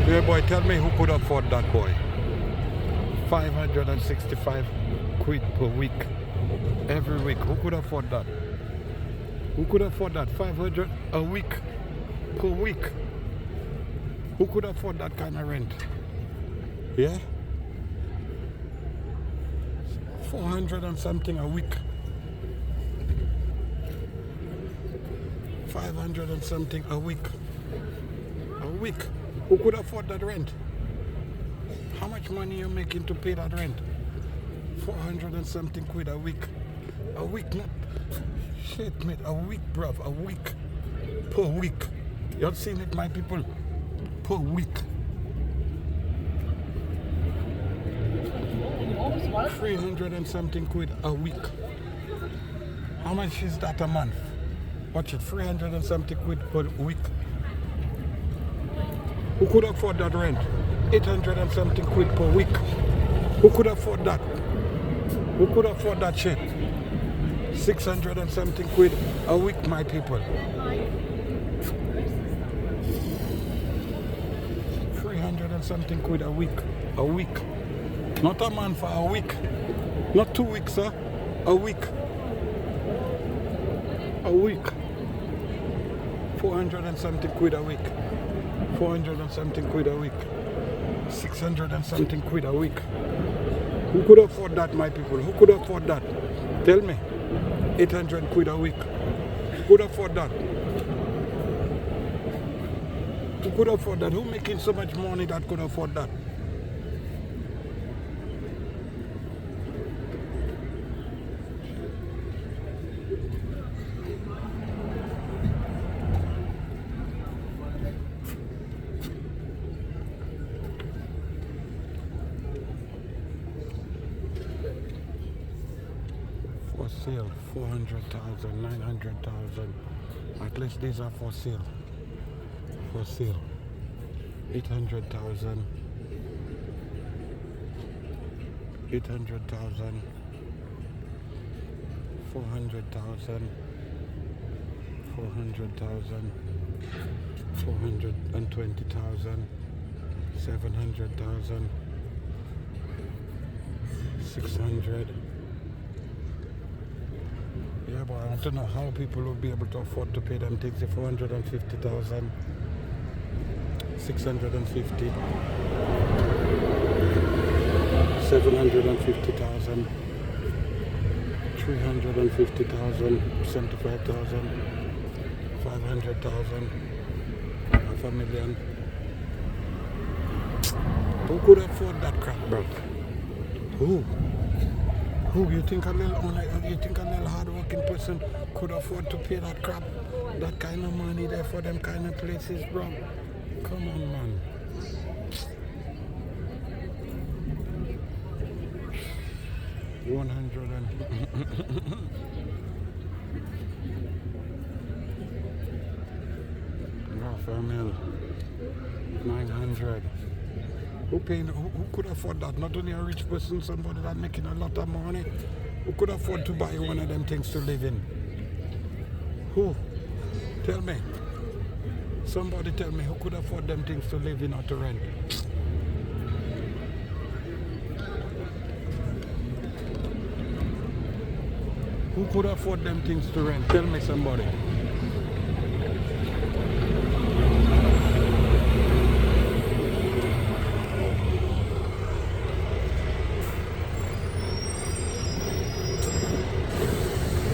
Yeah, boy, tell me who could afford that, boy. 565 quid per week. Every week. Who could afford that? Who could afford that? 500 a week per week. Who could afford that kind of rent? Yeah? 400 and something a week. 500 and something a week. A week. Who could afford that rent? How much money you making to pay that rent? 400 and something quid a week. A week, not shit, mate. A week, bruv. A week. Per week. You all seen it, my people? Per week. 300 and something quid a week. How much is that a month? Watch it, 300 and something quid per week. Who could afford that rent? 800 and something quid per week. Who could afford that? Who could afford that shit? 600 and something quid a week, my people. 300 and something quid a week. A week. Not a month, for a week. Not 2 weeks, sir. A week. A week. 400 and something quid a week. 400 and something quid a week. 600 and something quid a week. Who could afford that, my people? Who could afford that? Tell me. 800 quid a week. Who could afford that? Who could afford that? Who making so much money that could afford that? For sale, 400,000, 900,000. At least these are for sale. For sale. 800,000. 800,000. 400,000. 400,000. 420,000. 700,000. 600. Yeah, but I want to know how people will be able to afford to pay them things. 450,000, 650, 750,000, 350,000, 75,000, 500,000, $500,000. Who could afford that crap, bro? Who? Who you think a little hard-working person could afford to pay that crap, that kind of money there for them kind of places, bro? Come on, man. $100 and half a mil, 900. Who could afford that? Not only a rich person, somebody that making a lot of money. Who could afford to buy one of them things to live in? Who? Tell me. Somebody tell me who could afford them things to live in or to rent? Who could afford them things to rent? Tell me somebody.